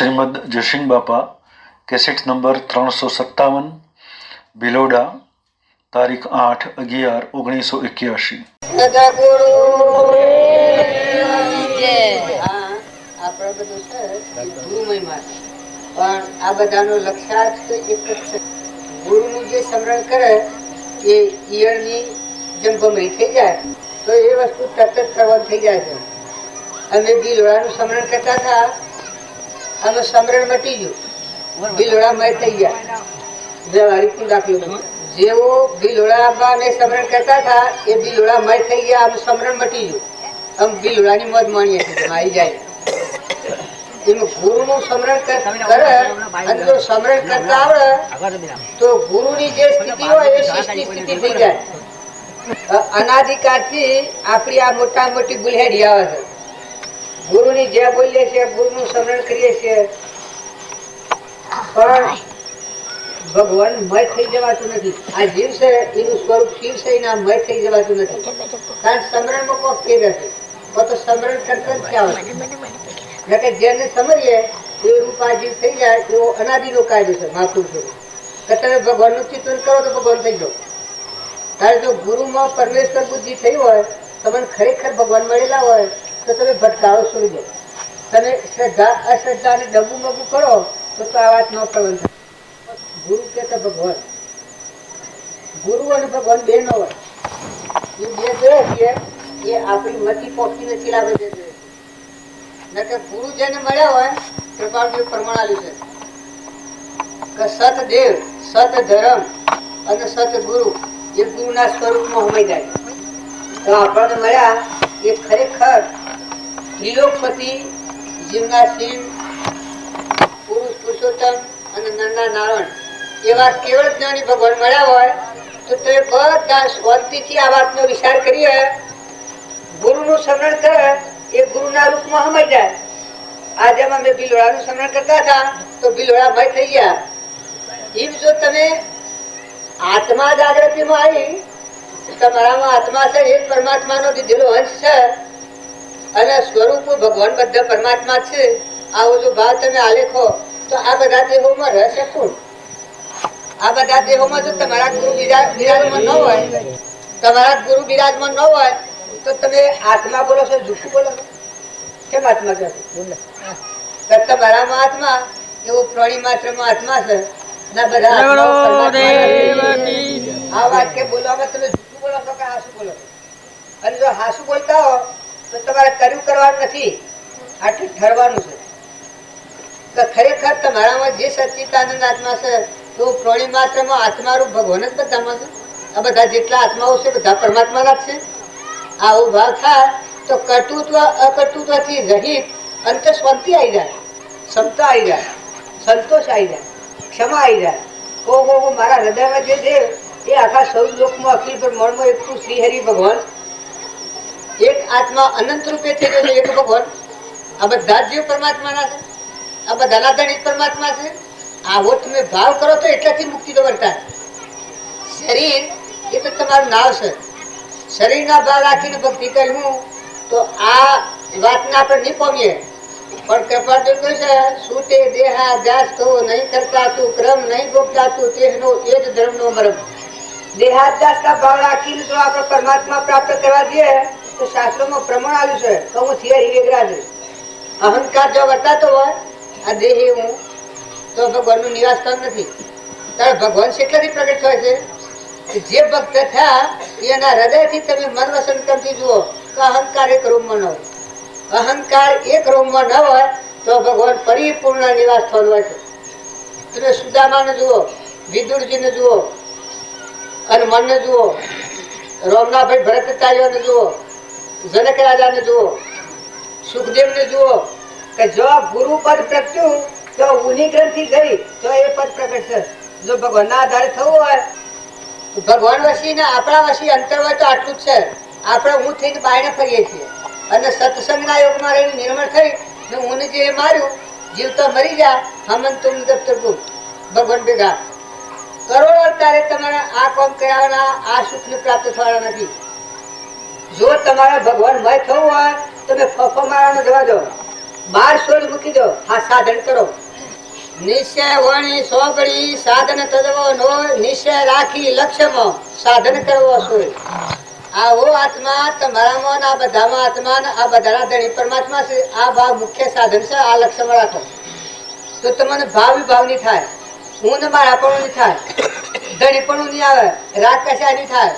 શ્રીમદ જયસિંહ બાપા cassette number 357 Bhiloda તારીખ 8/11/1981। પણ આ બધાનો લક્ષ્યાર્થ એક જ છે. ગુરુનું જે સ્મરણ કરે એ ઈયળની જેમ ભમરી થઈ જાય તો એ વસ્તુ તરત જ કરવાનું થઈ જાય છે. અમે ભીલોડાનું સ્મરણ કરતા હતા, આનું સ્મરણ મટી ગયું, ભીલોડા મય થઈ ગયા. વ્યવહારિક દાખલો જેવો ભીલોડા ને સ્મરણ કરતા હતા એ ભીલોડા મય થઈ ગયા, આનું સ્મરણ મટી ગયું. આમ ભીલોડાની મોજ માણીએ છીએ આવી જાય. ગુરુ નું સ્મરણ કરે અને જો સ્મરણ કરતા આવડે તો ગુરુ ની જે સ્થિતિ હોય એ શિષ્ટની સ્થિતિ થઈ જાય. અનાધિકાર થી આપણી આ મોટા મોટી ગુલહેડી આવે છે. ગુરુ ની જે બોલીએ છીએ, ગુરુ નું સ્મરણ કરીએ છીએ, પણ ભગવાન મય થઈ જવાતું નથી. આ જીવ છે એનું સ્વરૂપ શિવ છે, એના મય થઈ જવાતું નથી. કારણ સ્મરણ માં કોક થઈ જશે તો સ્મરણ કરતા જ ક્યાં આવે. જેને સમજીએ એ રૂપાજીવ થઈ જાય એવો અનાદિ નો કાયદો છે મહાપુરુષો. તમે ભગવાન નું ચિંતન કરો તો ભગવાન થઈ જાઓ. ત્યારે જો ગુરુમાં પરમેશ્વર બુદ્ધિ થઈ હોય, તમને ખરેખર ભગવાન મળેલા હોય તો તમે ભટકાળો છોડી દો. તમે શ્રદ્ધા અશ્રદ્ધા ને ડબુ મબુ કરો તો આ વાત ન પ્રબંધ થાય. ગુરુ કે ભગવાન, ગુરુ અને ભગવાન બે નો હોય. એ બે જોઈએ છીએ એ આપણી મતી પહોંચતી નથી. આપણે બે જોઈએ ગુરુ જેને મળ્યા હોય કૃપાળુ પ્રમાણ આવ્યું છે કે સત દેવ, સત ધર્મ અને સત ગુરુ એ ગુરુના સ્વરૂપમાં ઉમેરી જાય. તો આપણને મળ્યા એ ખરેખર ત્રિલોકપતિ, જીવના શિવ, પુરુષ પુરુષોત્તમ અને નંદા નારાયણ એવા કેવળ જ્ઞાની ભગવાન મળ્યા હોય તો તે બધા શાંતિથી આ વાતનો વિચાર કરીએ. ગુરુનું સ્મરણ કરે એ ગુરુના રૂપમાં સમાઈ જાય. આજે અમે ભીલોડાનું સ્મરણ કરતા હતા તો ભીલોડા ભય થઈ ગયા. એમ જો તમે આત્મા જાગૃતિમાં આવી, તમારામાં આત્મા છે એ પરમાત્માનો દીધેલો અંશ છે અને સ્વરૂપ ભગવાન બધા પરમાત્મા છે, આવો જો ભાવ તમે આલેખો તો આ બધા દેહોમાં રહેશે કોણ? આ બધા દેહોમાં જો તમારા ગુરુ બિરાજમાન ન હોય, તમારા ગુરુ બિરાજમાન ન હોય તો તમે આત્મા બોલો છો, જૂઠું બોલો છો. કેમ આત્મા કહે? તમારામાં આત્મા એવો પ્રાણી માત્ર માં આત્મા છે ના બધા આ વાત કે બોલવામાં તમે જૂઠું બોલો છો કે હાસુ બોલો છો. અને જો હાસુ બોલતા હો તો તમારે કર્યું કરવાનું નથી, આટલું ઠરવાનું છે કે ખરેખર તમારામાં જે સચ્ચિદાનંદ આત્મા છે તો પ્રાણી માત્ર માં આત્મારૂપ ભગવાન જ બધામાં છે. આ બધા જેટલા આત્માઓ છે બધા પરમાત્માના જ છે. આવો ભાવ થાય તો કટુત્વ અકટુત્વ થી રહિત અંત શાંતિ આવી જાય, ક્ષમતા આવી જાય, સંતોષ આવી જાય, ક્ષમા આવી જાય. મારા હૃદયમાં જે છે એ આખા સૌ લોકમાં અખિલ બ્રહ્માંડમાં એક તું શ્રી હરિ ભગવાન એક આત્મા અનંત રૂપે થઈ ગયો છે. એક ભગવાન આ બધા જ જીવ પરમાત્માના છે, આ બધાના ધણી પરમાત્મા છે. આવો તમે ભાવ કરો તો એટલાથી મુક્તિ તો વર્તાય. શરીર એ તો તમારું નાવ છે. શરીરના ભાવ રાખીને ભક્તિ કર્યું તો આ વાતને આપણે નહીં પામીએ. પણ કૃપાળુ કહે છે શું તે દેહાધ્યાસ થવો નહીં કરતા તું ક્રમ નહીં ભોગતા તું તેનો એ જ ધર્મનો મરમ. દેહાધ્યાસના ભાવ રાખીને જો આપણે પરમાત્મા પ્રાપ્ત કરવા દઈએ તો શાસ્ત્રોમાં પ્રમાણ આવ્યું છે તો હું થિયરી વેગરા અહંકાર જો વર્તાતો હોય આ દેહી હું તો ભગવાનનું નિવાસ સ્થાન નથી. ત્યારે ભગવાન કેટલાથી પ્રગટ થાય છે? જે ભક્ત થયા એના હૃદયથી તમે મન વસન કરતી જુઓ તો અહંકાર એક રૂમમાં ન હોય. અહંકાર એક રૂમમાં ન હોય તો ભગવાન પરિપૂર્ણ નિવાસ સ્થાન હોય છે. તમે સુદામાને જુઓ, વિદુરજીને જુઓ, હનુમાનને જુઓ, રોમનાભાઈ ભરતચાર્યને જુઓ, જનક રાજાને જુઓ, સુખદેવને જુઓ કે જો ગુરુ પદ પ્રગટ્યું તો ઉની ગ્રંથિ ગઈ તો એ પદ પ્રગટ છે. જો ભગવાનના આધારે થવું હોય તો ભગવાન વસી ને આપણા વસી અંતર હોય તો આટલું જ છે. આપણે હું થઈને બાયણે ફરીએ છીએ અને સત્સંગના યોગમાં રહીને નિર્મળ થઈ ને હું જે માર્યું જીવતો મરી જા હમન તુમ દફતર ભગવાન ભેગા કરોડો તારે તમારે આ કામ કર્યાના આ સુખ ને પ્રાપ્ત થવાના નથી. જો તમારે ભગવાન મય થવું હોય તમે ફફો મારવાનો જવા દો. બાર સોળ મૂકી દો, હા સાધન કરો. નિશ્ચય વણી સોગડી સાધન તજવો નો, નિશ્ચય રાખી લક્ષ્યમાં સાધન કરવો સોય. આવો આત્મા તમારામાં, આ બધામાં આત્મા, આ બધાના ધણી પરમાત્મા છે. આ ભાવ મુખ્ય સાધન છે. આ લક્ષ્યમાં રાખો તો તમને ભાવ વિભાવ નહીં થાય, હું ને મારા પણ નહીં થાય, ધણી પણ નહીં આવે, રાગ કશા નહીં થાય.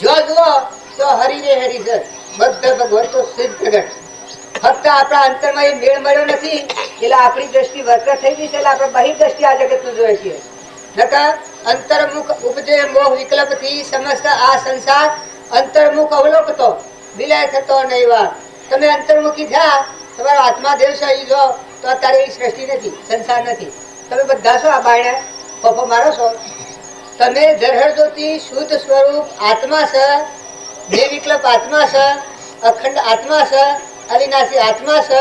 જો જુઓ તો હરી રે હરી છે, બધા ભગવાન તો સિદ્ધ પ્રગટ. ફક્ત આપણા અંતરમાં એ મેળ મળ્યો નથી એટલે આપણી દ્રષ્ટિ વક્ર થઈ ગઈ છે, એટલે આપણે બહિર દ્રષ્ટિ આ જગતનું જોઈએ છીએ. નકર અંતર્મુખ ઉપજે મોહ વિકલ્પ થી સમસ્ત આ સંસાર અંતર્મુખ અવલોકતો વિલય થતો નહીં. વાર તમે અંતર્મુખી થયા, તમારો આત્મા દેવ છે ઈ જો તો અત્યારે એ સૃષ્ટિ નથી, સંસાર નથી. તમે બધા છો આ બાયણે ફોફો મારો છો. તમે જરહર જ્યોતિ શુદ્ધ સ્વરૂપ આત્મા છે, નિર્વિકલ્પ આત્મા છે, અખંડ આત્મા છે, અવિનાશી આત્મા છે,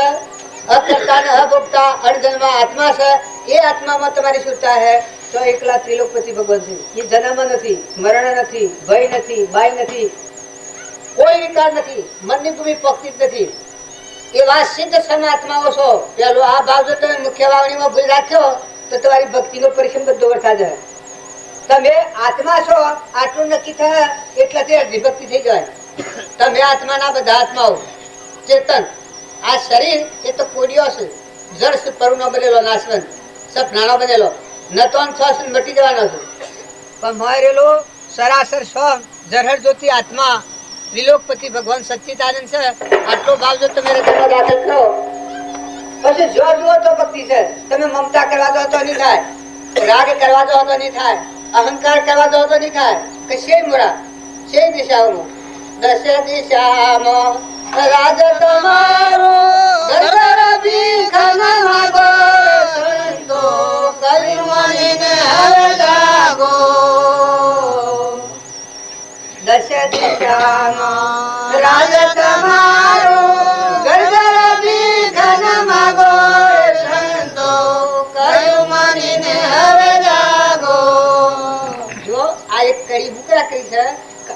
અકર્તા ને અભોક્તા અણજન્મા આત્મા છે. એ આત્મામાં તમારી શુદ્ધતા है તો એકલા ત્રિલોકપતિ ભગવાન છે. એ જન્મ નથી, મરણ નથી, ભય નથી, બાય નથી, કોઈ વિકાર નથી, મનની ભૂમિ પકતી જ નથી. એવા સિદ્ધ સમાત્માઓ છો. પેલો આ ભાવ જો તમે મુખ્ય વાવણીમાં ભૂલ રાખ્યો તો તમારી ભક્તિનો પરિશ્રમ બધો વરસાદ જાય. તમે આત્મા છો આટલું નક્કી થાય એટલે તે અડધી ભક્તિ થઈ જાય. તમે આત્માના બધા આત્માઓ ચેતન. આ શરીર એ તો કોડિયો છે, જળ છે, પરુનો બનેલો, નાશવંત સપનાનો બનેલો, નતોન છ મટી જવાનો છે. પણ મારેલો સરાસર સ્વમ જરહર જ્યોતિ આત્મા ત્રિલોકપતિ ભગવાન સચ્ચિદાનંદ છે. આટલો ભાવ જો તમે હૃદયમાં દાખલ કરો પછી જો જુઓ તો ભક્તિ છે. તમે મમતા કરવા દો તો નહીં થાય, રાગ કરવા દો તો નહીં થાય, અહંકાર કરવા દો તો નહીં થાય. કશે મોડા છે દિશાઓમાં દશ દિશામાં રાજ તમારો દર્શન ભીખન માગો સંતો કરી મનીને હવે જાગો. દશ દિશામાં રાજ તમારો દર્શન ભીખન માગો સંતો કરી મનીને હવે જાગો. જો આ એક કડી બુકરા કરી છે.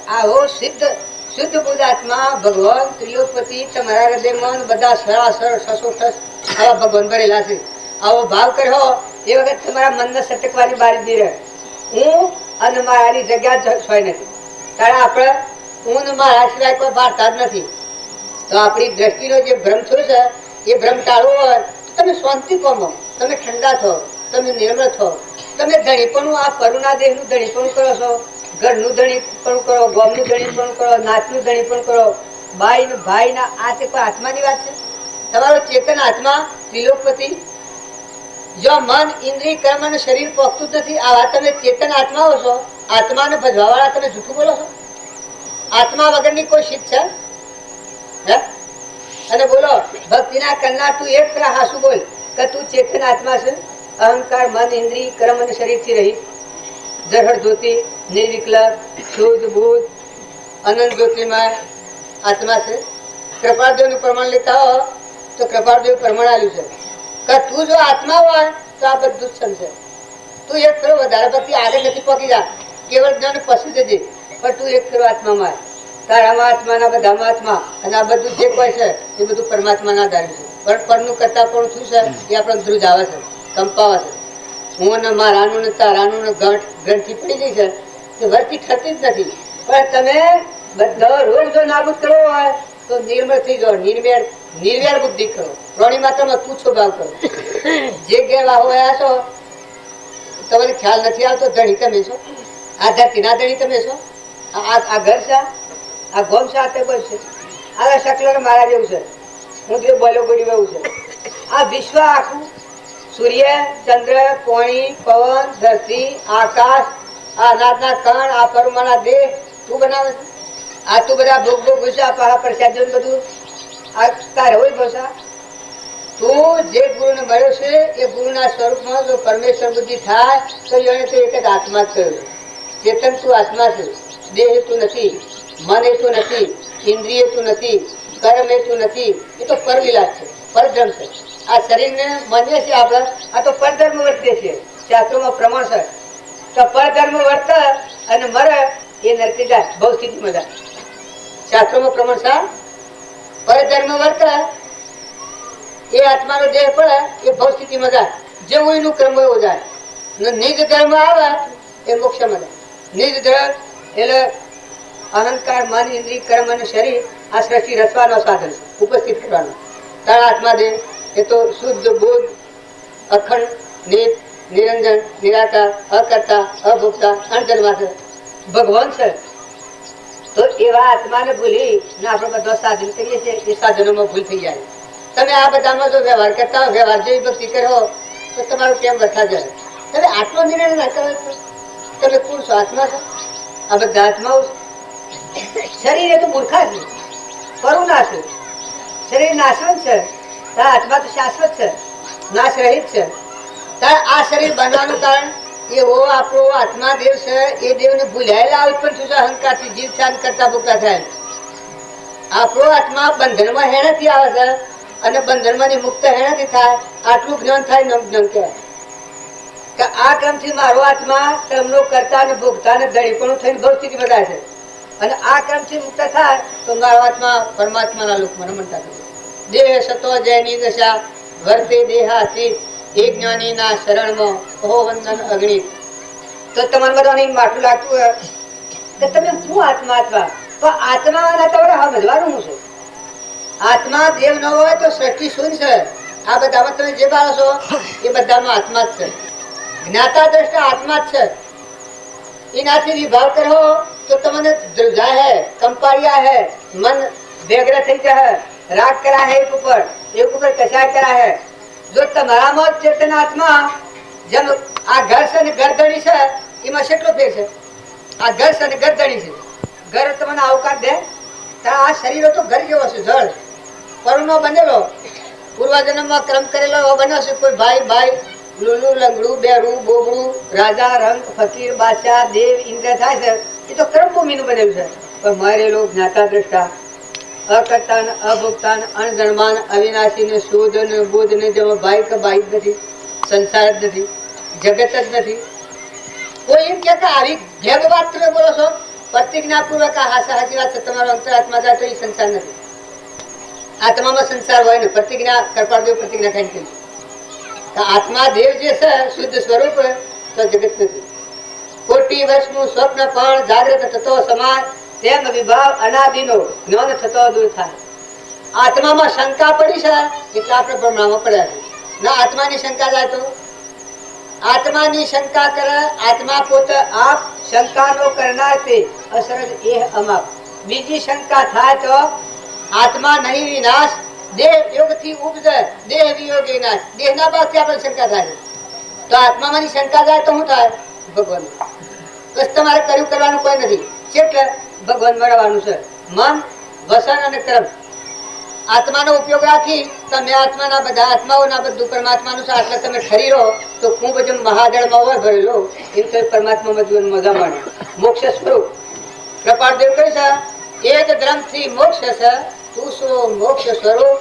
આવો સિદ્ધ શુદ્ધ બુદ્ધાત્મા ભગવાન ત્રિલોકપતિ તમારા હૃદયમાં બધા સરાસર સસોઠસ આવા ભગવાન ભરેલા છે. આવો ભાવ કર્યો એ વખત તમારા મનને સટકવાની બારી નહીં રહે. હું અને મારાની જગ્યા જ હોય નથી. કારણ આપણે હું ને મારા સિવાય કોઈ વાર્તા જ નથી. તો આપણી દ્રષ્ટિનો જે ભ્રમ થયો છે એ ભ્રમ ટાળવો હોય તો તમે શાંતિ પામો, તમે ઠંડા થો, તમે નિર્મળ થો. તમે ધણીપણું આ પરુના દેહનું ધણીપણું કરો છો, ઘરનું ધણી પણ કરો, ગામનું ધણી પણ કરો, નાચનું ધણી પણ કરો, બાઈ ને ભાઈ ના. આ તે કોઈ આત્માની વાત છે? તમારો ચેતન આત્મા ત્રિલોકપતિ. જો મન ઇન્દ્રિય કર્મ અને શરીર પોખતું જ નથી, આવા તમે ચેતન આત્માઓ છો. આત્માને ભજવા વાળા તમે જૂઠું બોલો છો. આત્મા વગરની કોઈ શીખ છે? અને બોલો ભક્તિના કરનાર તું એક ખરા હાસુ બોલ કે તું ચેતન આત્મા છે. અહંકાર મન ઇન્દ્રિય કર્મ અને શરીર થી રહી જરહર જ્યોતિ નિર્વિકલ્પ શુદ્ધ બુદ્ધ અનંત જ્યોતિમય આત્મા છે. કૃપાળદેવ નું પ્રમાણ લેતા હો તો કૃપાળદેવ પ્રમાણ આવ્યું છે કે તું જો આત્મા હોય તો આ બધું જ સમજે. તું એક કરો વધારે ભક્તિ આગળ નથી પહોંચી જા, કેવળ જ્ઞાન પછી જજે. પણ તું એક કરો આત્મામાં, તારામાં આત્માના બધામાં આત્મા, અને આ બધું જે કોઈ છે એ બધું પરમાત્માના આધારે છે. પણ પરનું કરતા પણ શું છે એ આપણને ધ્રુજ આવે છે, કંપાવે છે. હું ને મારાનું ને તારાનું ને ગ્રંથિ પડી ગઈ છે તે વર્તી થતી જ નથી. પણ તમે બધો રોગ જો નાબૂદ કરવો હોય તો નિર્મળ થઈ જાઓ, નિર્વેર બુદ્ધિ કરો, પ્રાણી માત્રામાં પૂછો ભાવ કરો. જે ગેરવાહો આવ્યા છો તમને ખ્યાલ નથી આવતો, ધણી તમે છો, આ ધરતીના ધણી તમે છો. આ ઘર છે, આ ગોમ છે, આ તે બસ છે, આ શકલર મારા જેવું છે, હું જે બોલો ગોળી એવું છે. આ વિશ્વ આખું સૂર્ય ચંદ્ર પાણી પવન ધરતી આકાશ આ અનાજના કણ આ પરમાના દેહ તું બનાવે છે. આ તું બધા ભોગ ભોગ ઘુસા પાહા પ્રસાદ બધું આ તારે હોય ભોસા. તું જે ગુરુને મળ્યો છે એ ગુરુના સ્વરૂપમાં જો પરમેશ્વર બુદ્ધિ થાય તો એને તો એક જ આત્મા જ કહ્યું. ચેતન તું આત્મા છે, દેહ તું નથી, મન એ તું નથી, ઇન્દ્રિય તું નથી, કર્મ એ તું નથી. એ તો પરવિલાસ છે, પરધર્મ છે. આ શરીરને માનીએ છીએ આપણે, આ તો પરધર્મ વર્તે છે. શાસ્ત્રોમાં પ્રમાણ છે તો પરધર્મ વર્ત અને મરે એ નરકી જાય, બહુ સ્થિતિમાં જાય. શાસ્ત્રોમાં પ્રમાણ છે પરધર્મ વર્ત એ આત્માનો દેહ પડે એ ભવ સ્થિતિમાં જાય, જેવું એનું કર્મ એવો જાય. નિજ ધર્મ આવે એ મોક્ષમાં જાય. નિજ ધર્મ એટલે અહંકાર, મન, ઇન્દ્રિય, કર્મ અને શરીર આ સૃષ્ટિ રચવાનો સાધન છે, ઉપસ્થિત કરવાનો. તારા આત્મા દેહ એ તો શુદ્ધ બોધ, અખંડ, નિત, નિરંજન, નિરાકાર, અકર્તા, અભોક્તા, અણજન્મા છે, ભગવાન છે. તો એવા આત્માને ભૂલી ને આપણે બધો સાધન કરીએ છીએ, એ સાધનોમાં ભૂલ થઈ જાય. તમે આ બધામાં જો વ્યવહાર કરતા હો, વ્યવહાર જેવી ભક્તિ કરો તો તમારું કેમ વધા જાય. તમે આત્મા નિર્ણય ના કરો છો, તમે કોણ છો? આત્મા છો. આ બધા આત્માઓ શરીર એ તો મૂર્ખા છે, કરું ના છે. શરીર નાશવંત છે, તારા આત્મા તો શાશ્વત છે, નાશ રહિત છે. તારે આ શરીર બનવાનું કારણ એવો આપણો આત્મા દેવ છે, એ દેવને ભૂલાયેલા ઉત્પન્ન થયું છે અહંકારથી, જીવ શાંત કરતા ભૂખતા થાય. આપણો આત્મા બંધનમાં હેણાથી આવે છે અને બંધનમાંથી મુક્ત હેણાથી થાય. આટલું જ્ઞાન થાય નમ જ્ઞાન કહેવાય કે આ ક્રમથી મારો આત્મા કર્મનો કરતા અને ભોગતા અને દળીપણું થઈને ભવ સ્થિતિ બધાય છે. અને આ ક્રમથી મુક્ત થાય તો મારો આત્મા પરમાત્માના લોકમાં રમણતા થશે. દેહ સતો જયની દશા વર્તે દેહાતી, એ જ્ઞાનીના શરણમાં કહો વંદન અગ્નિ. તો તમારે બધાને માટલું લાગતું હોય કે તમે શું આત્મા આત્મા, તો આત્મા તમારે સમજવાનું શું છે? આત્મા દેવ ન હોય તો સૃષ્ટિ શૂન્ય છે. આ બધામાં તમે જે બાળો છો એ બધામાં આત્મા જ છે. જ્ઞાતા દ્રષ્ટા આત્મા જ છે. એનાથી વિભાગ કરો તો તમને ધ્રુજાય હે, કંપાળિયા હે, મન વ્યગ્ર થઈ જાય, રાગ કરા હે એક ઉપર કસાય કરા હે. જો તમારામાં ચેતન આત્મા જેમ આ ઘર છે ને ગરદણી છે, એમાં કેટલો ફેર છે? આ ઘર છે ને ગરદણી છે. ઘર તમને આવકાર દે, આ શરીરો તો ઘર જેવો છે, જળ પરુનો બનેલો, પૂર્વજન્મમાં ક્રમ કરેલો એવો બન્યો છે. કોઈ ભાઈ ભાઈ, લુલું, લંગડું, બેરું, બોબડું, રાજા, રંગ, ફકીર, બાદશાહ, દેવ, ઇન્દ્ર થાય છે. એ તો કર્મ ભૂમિનું બનેલું છે. પણ મરેલો જ્ઞાતા દ્રષ્ટા, અકર્તા, અભોક્તા, અણજન્માન, અવિનાશી ને શુદ્ધ ને બુદ્ધ ને જેમાં ભાઈ કે ભાઈ જ નથી, સંસાર જ નથી, જગત જ નથી. કોઈ એમ કે આવી ભેગ વાત તમે બોલો છો, પ્રતિજ્ઞાપૂર્વક હાચી વાત છે. તમારો અંતરાત્મા જાય તો એ સંસાર નથી. આત્મામાં સંસાર હોય ને પ્રતિજ્ઞા કરપાળ દેવ પ્રતિજ્ઞા ખાઈ કરી. આત્મા દેવ જે છે શુદ્ધ સ્વરૂપ તો જગત નથી. કોટી વર્ષનું સ્વપ્ન પણ જાગ્રત થતો સમાજ, તેમ વિભાવ અનાદિનો જ્ઞાન થતો દૂર થાય. આત્મામાં શંકા પડી છે એટલે આપણે ભ્રમણામાં પડ્યા છે. ના આત્માની શંકા જાય તો આત્માની શંકા કરે, આત્મા પોતે આપ શંકાનો કરનાર તે અસરજ એ અમાપ. બીજી શંકા થાય તો આત્મા નહીં વિનાશ, દેહ યોગથી ઉપજે, દેહ વિયોગ વિનાશ. દેહના ભાગથી આપણે શંકા થાય તો આત્મામાંની શંકા જાય તો શું થાય? ભગવાન બસ તમારે કર્યું કરવાનું કોઈ નથી. એટલે ભગવાન મળવાનું છે. મન, વસન અને કર્મ આત્માનો ઉપયોગ રાખી તમે આત્માના બધા આત્માઓના બધું પરમાત્માનું છે. આટલે તમે ઠરી રહો તો ખૂબ જ મહાજળમાં હોય ભરેલો એમ તો પરમાત્મામાં જીવન મજા મળે. મોક્ષ સ્વરૂપ કૃપાળદેવ કહે છે, એક ધર્મથી મોક્ષ છે, તું શું મોક્ષ સ્વરૂપ,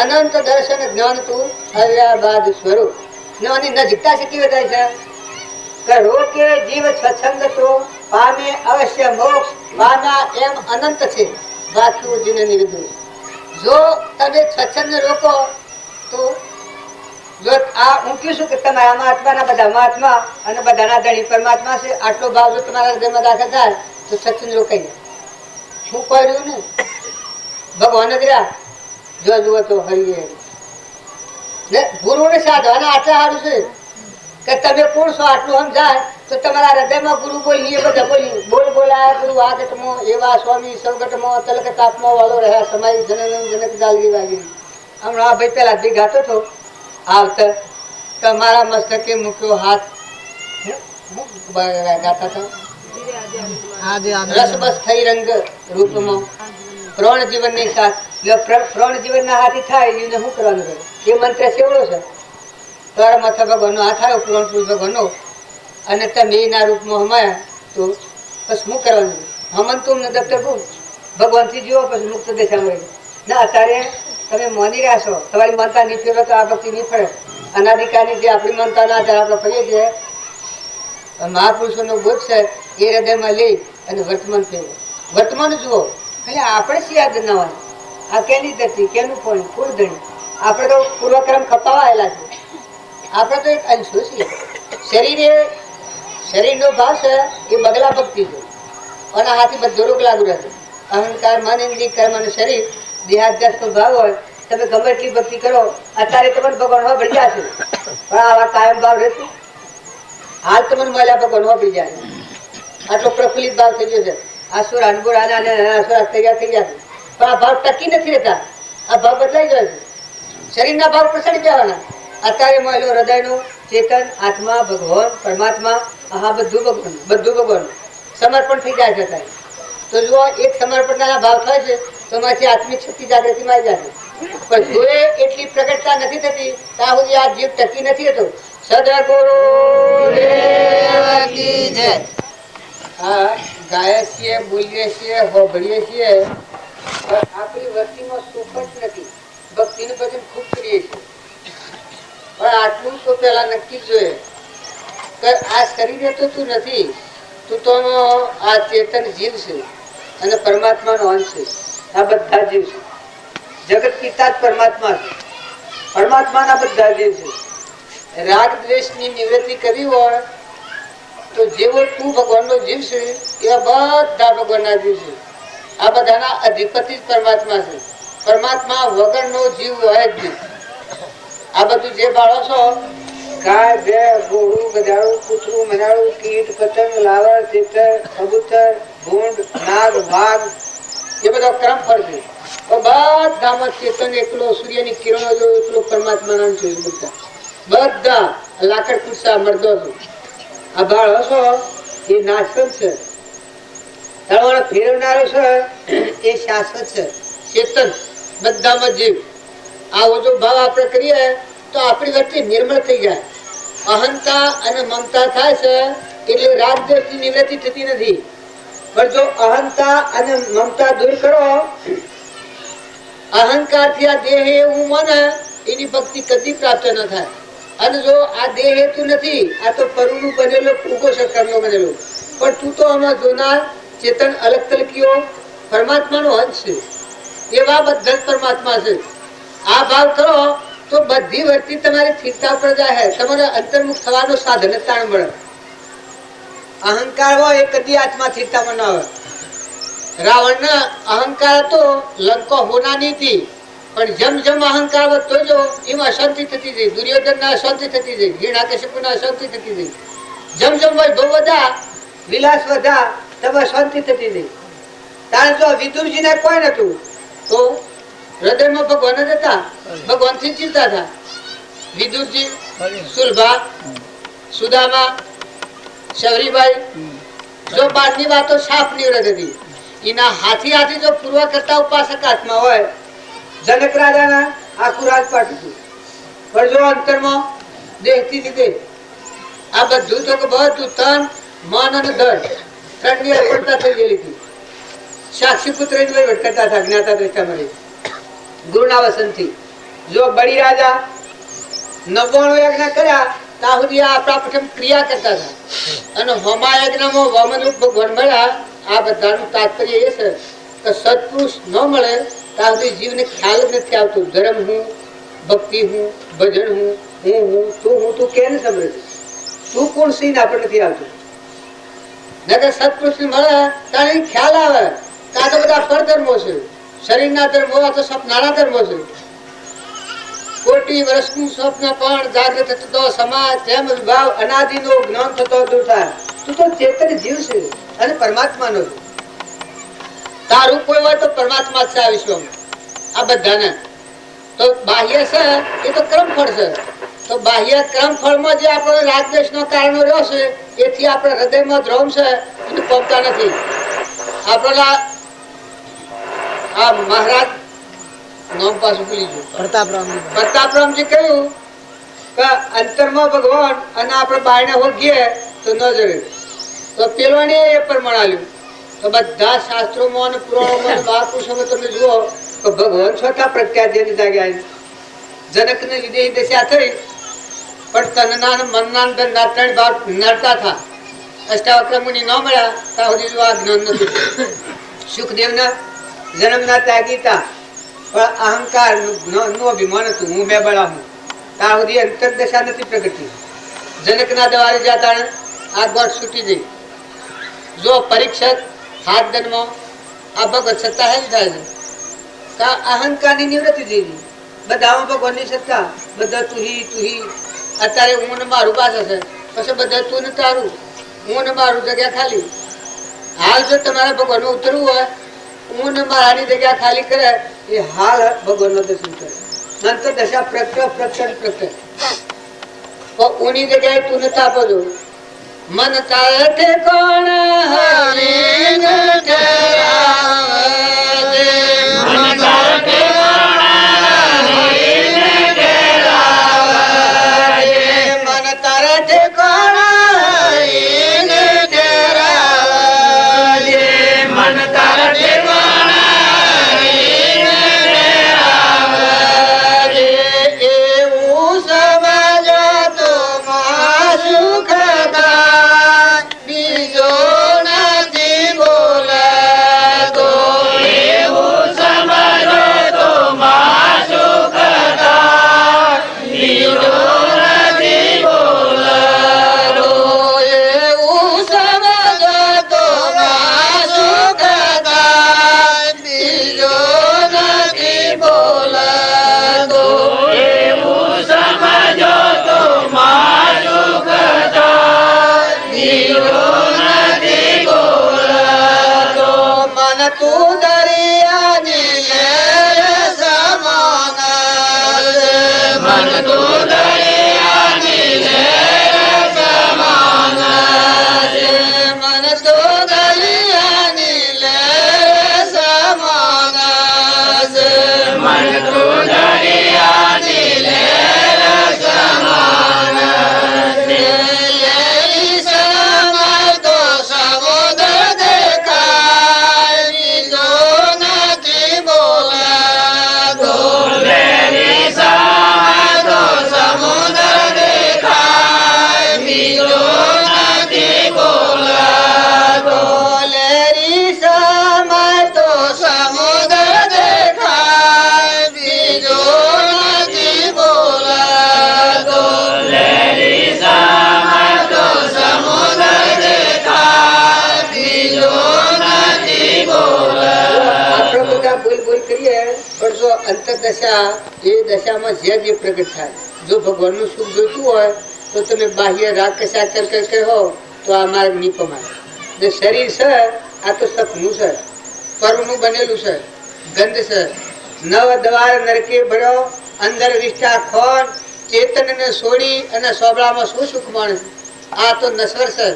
અનંત દર્શન જ્ઞાન તું અવ્યાબાદ સ્વરૂપ. આની નજીકતા શીખી વધાય છે કે રોકે જીવ સ્વચ્છંદ તો પામે અવશ્ય મોક્ષ, પામ્યા એમ અનંત છે, બાકી જીને નિર્દોષ. જો તમે સ્વચ્છંદ રોકો તો જો આ હું કહું છું કે તમારામાં આત્માના બધામાં આત્મા અને બધાના ધણી પરમાત્મા છે, આટલો ભાવ જો તમારા હૃદયમાં દાખલ થાય તો સ્વચ્છંદ રોકાઈ જાય. શું કર્યું ને ભગવાન જ રહ્યા જો જુઓ તો હરિએ ને ગુરુને સાધવાના આટલા સારું છે કે તમે કોણ છો આટલું સમજાય તો તમારા હૃદયમાં ગુરુ બોલીએ બધા બોલી બોલ બોલાયા ગુરુ આગટમાં એવા સ્વામી સૌગટમાં તલક તાપમાં વાળો રહ્યા સમાઈ જનન જનક જાલગી વાગી. હમણાં ભાઈ પેલા જે ગાતો હતો આવતા તમારા મસ્તકે મૂક્યો હાથ ગાતા હતા રસ બસ થઈ રંગ રૂપમાં પ્રાણ જીવનની સાથ. પ્રાણ જીવનના હાથી થાય એને શું કરવાનું એ મંત્ર સેવડો છે. તારા માથા ભગવાનનો હાથ આવ્યો પ્રાણ પુરુષ ભગવાનનો અને તમે એના રૂપમાં હમાયા તો બસ શું કરવાનું? હમન તું ને દફતર ગુમ ભગવાનથી જીવો પછી મુક્ત દશા મળે ના. અત્યારે તમે માની રહ્યા છો, તમારી માનતા નહીં ફેરવો તો આ ભક્તિ નહીં ફળે. અનાધિકારની જે આપણી માનતા ના થાય આપણે ફરીએ છીએ. મહાપુરુષોનો બોધ છે એ હૃદયમાં લઈ અને વર્તમાન ફેરવો. વર્તમાન જુઓ એટલે આપણે શી યાદ ના હોય. આ કેની ધરતી, કેનું પાણી, કોણ ધણી, આપણે તો પૂર્વક્રમ ખપાવા આવેલા છે. આપણે તો એક અંશો છીએ. શરીરનો ભાવ છે એ બગલા ભક્તિ છે અને આથી બધો રોગ લાગુ રહે. અહંકાર, મન, ઇન્દ્રિય, કર્મ અને શરીર દેહાધ્યાસ નો ભાવ હોય. તમે ગમે એટલી ભક્તિ કરો, અત્યારે તમને ભગવાન માં ભળી જશે, પણ આવા કાયમ ભાવ રહેશે. હાલ તમને મળ્યા ભગવાન માં ભળી જાય. આટલો પ્રફુલ્લિત ભાવ થઈ ગયો છે. આસુર અનબુર આસુર તૈયાર થઈ ગયા છે, પણ આ ભાવ ટકી નથી રહેતા. આ ભાવ બદલાઈ જાય છે. શરીરના ભાવ પ્રસરી જવાના. અત્યારે મળેલો હૃદયનું ચેતન, આત્મા, ભગવાન, પરમાત્મા, હા બધું ભગવાન સમર્પણ થઈ જાય છે. તો જો એક સમર્પણના ભાવ થાય છે તો માંથી આત્મિક શક્તિ જાગૃતિ માં આવી જાય. પણ જો એટલી પ્રગટતા નથી થતી ત્યાં સુધી આ જીવ ટકી નથી થતો. સદગુરુ હા ગાય છીએ, બોલીએ છીએ, હોભળીએ છીએ, પણ આપણી વસ્તીમાં સુખ જ નથી. ભક્તિનું ભજન ખૂબ કરીએ છીએ, પણ આટલું તો પેલા નક્કી જ જોઈએ કે આ શરીરે તો તું નથી, તું તો આ ચેતન જીવ છે અને પરમાત્માનો અંશ છે. આ બધા જીવ છે. જગત પિતા જ પરમાત્મા છે. પરમાત્માના બધા જીવ છે. રાગ દ્વેષની નિવૃત્તિ કરવી હોય તો જેવો તું ભગવાનનો જીવ છે એવા બધા ભગવાનના જીવ છે. આ બધાના અધિપતિ જ પરમાત્મા છે. પરમાત્મા વગરનો જીવ હોય જ નહીં. આ બધું જે બાળો છો, ગાય, બે, ઘોડું, ગધાડું, કૂતરું, મનાડું, કીટ, પતંગ, લાવર, ચેતર, કબૂતર, ભૂંડ, નાગ, વાઘ, એ બધો ક્રમ ફળ છે. બધામાં ચેતન એકલો, સૂર્યની કિરણો જો એકલો પરમાત્માના છે. બધા લાકડ કુરસા મરદો છે. આ બાળો છો એ નાશવંત છે. ફેરવનારો છે એ શાશ્વત છે. ચેતન બધામાં જીવ. આવો જો ભાવ આપણે કરીએ તો આપણી વચ્ચે નિર્મળ થઈ જાય. અહંતા અને મમતા થાય છે એટલે રાગદ્વેષની નિવૃત્તિ થતી નથી. પણ જો અહંતા અને મમતા દૂર કરો, અહંકાર થી આ દેહ એવું મને એની ભક્તિ કદી પ્રાપ્ત ન થાય. અને જો આ દેહ હેતુ નથી, આ તો પરુનું બનેલો ફૂગો છે, કર્મનો બનેલો. પણ તું તો આમાં જોનાર ચેતન અલગ તલકીઓ પરમાત્માનો અંશ છે. એવા બધા જ પરમાત્મા છે. આ ભાવ કરો તો બધી વર્તી તમારી સ્થિરતા પર જાય. તમારે અંતર્મુખ થવાનો સાધન જ તાણ મળે. અહંકાર હોય એ કદી આત્મા સ્થિરતામાં ન આવે. રાવણ ના અહંકાર હતો, લંકા હોનાની હતી, પણ જેમ જેમ અહંકાર વધતો જો એમ અશાંતિ થતી જઈ. દુર્યોધન ના અશાંતિ થતી જઈ, હિરણ્યકશિપુ ના અશાંતિ થતી જઈ. જેમ જેમ વૈભવ વધ્યા, વિલાસ વધ્યા, તબ અશાંતિ થતી જઈ. કારણ જો વિદુરજી ને કોઈ નતું તો હૃદયમાં ભગવાન જ હતા. ભગવાન થી ચિંતા હતા. વિદુરજી, સુલભા, સુદામા, શબરીબાઈ, જો બહારની વાતો સાફ નિવૃત્ત હતી. એના હાથી હાથી જો પૂર્વ કરતા ઉપાસક આત્મા હોય, જનક રાજાના આખું રાજપાટ હતું. પણ જો અંતરમાં દેહથી લીધે આ બધું તો બધું તન, મન અને ધન ત્રણની અર્પણતા થઈ ગયેલી હતી. સાક્ષી પુત્ર કરતા હતા જ્ઞાતા દ્રષ્ટા મળી ગુરુના વસનથી. જો બળી રાજા 99 યજ્ઞ કર્યા ત્યાં સુધી આપણા પ્રથમ ક્રિયા કરતા હતા. અને હોમા યજ્ઞમાં વામનરૂપ ભગવાન મળ્યા. આ બધાનું તાત્પર્ય એ છે કે સત્પુરુષ ન મળે ત્યાં સુધી જીવને ખ્યાલ જ નથી આવતો. ધર્મ હું, ભક્તિ હું, ભજન હું, તું કેને સમજે? તું કોણ સિંહ આપણે નથી આવતું. નગર સત્પુરુષ મળે ત્યાં ખ્યાલ આવે કે આ તો બધા પરધર્મો છે. શરીરના ધર્મો, આ તો સપનાના ધર્મો છે. કોટી વર્ષનું સ્વપ્ન પણ જાગૃત થતો સમાજ તેમ ભાવ અનાદિનો જ્ઞાન થતો દૂર થાય. તું તો ચેતન જીવ છે અને પરમાત્માનો છે. તારું કોઈ હોય તો પરમાત્મા છે આ વિશ્વમાં. આ બધાને તો બાહ્ય છે એ તો ક્રમફળ છે. તો બાહ્ય ક્રમફળમાં જે આપણો રાગદ્વેષનો કારણો રહ્યો છે એથી આપણા હૃદયમાં દ્રોમ છે એને પહોંચતા નથી. આપણા આ મહારાજ નામ પાછું ભૂલી ગયું, પ્રતાપરામજી કહ્યું કે અંતરમાં ભગવાન અને આપણે બાયણે હોગીએ તો ન જડે. તો પેલોને એ પ્રમાણ આલ્યું. તો બધા શાસ્ત્રોમાં અને પુરાણોમાં મહાપુરુષોમાં તમે જુઓ કે ભગવાન છતાં પ્રત્યાધ્યની જાગ્યા. જનકને લીધે એ દશા થઈ, પણ તનના અને મનના ધનના ત્રણ ભાવ નડતા હતા. અષ્ટાવક્ર મુનિ ન મળ્યા ત્યાં સુધી જો આ જ્ઞાન નથી. સુખદેવના જન્મના ત્યાગીતા પણ અહંકાર નું અભિમાન હતું, હું મેબળા હું. ત્યાં સુધી અંતરદશા નથી પ્રગટી. જનકના દ્વારે જતા આ ગોઠ છૂટી ગઈ. જો પરીક્ષક હાથ જન્મ આ ભગવત સત્તા હેલ થાય છે. અહંકારની નિવૃત્તિ થઈ ગઈ. બધામાં ભગવાનની સત્તા, બધા તુહી. અત્યારે હું ને મારું પાસે છે, પછી બધા તું ને તારું, હું ને મારું જગ્યા ખાલી. હાલ જો તમારે ભગવાનમાં ઉતરવું હોય, હું ને મારાની જગ્યા ખાલી કરે, એ હાલ ભગવાનનો દર્શન કરે. અંતર દશા પ્રગટ. ઉની જગ્યાએ તું નથી આપો છો. મન તારે કોણ હરીને ઠેરાવે, મન તારે કોણ હરીને ઠેરાવે, મન તારે કોણ હરીને ઠેરાવે, મન તારે કોણ હરીને ઠેરાવે. એવું સમજો તો સુખ બીજો નથી બોલાતો, એવું સમજો તો સુખ બીજો નથી બોલાતો, એવું સમજો તો સુખ બીજો નથી બોલાતો, એવું સમજો તો સુખ મન તું દરિયાની લહેર સમાન, મન તું દરિયાની લહેર સમાન, મન તું દરિયાની લહેર સમાન, મન તું દરિયાની લહેર સમાન. લેલી સમય તો સમુદ્ર દેખાય, બીજો નથી બોલાતો, લેલી સમય તો સમુદ્ર દેખાય, બીજો નથી બોલાતો, લેલી સમય તો સમુદ્ર દેખાય, બીજો નથી બોલાતો, લેલી સમય તો સમુદ્ર દેખાય, બીજો નથી બોલાતો. આપણે બધા બોલ કરીએ, પણ જો અંતરદશા એ દશામાં જે પ્રગટ થાય. જો ભગવાનનું સુખ જોઈતું હોય તો તમે બાહ્ય રાગ કશા કહો તો આ માર્ગ નહીં પમાય. જે શરીર છે આ તો સપનું છે, પરનું બનેલું છે, ગંધ છે. નવ દ્વાર નરકે ભર્યો, અંદર વિષ્ઠા ખોન, ચેતન ને છોડી અને સોબળામાં શું સુખ મળે. આ તો નશ્વર છે,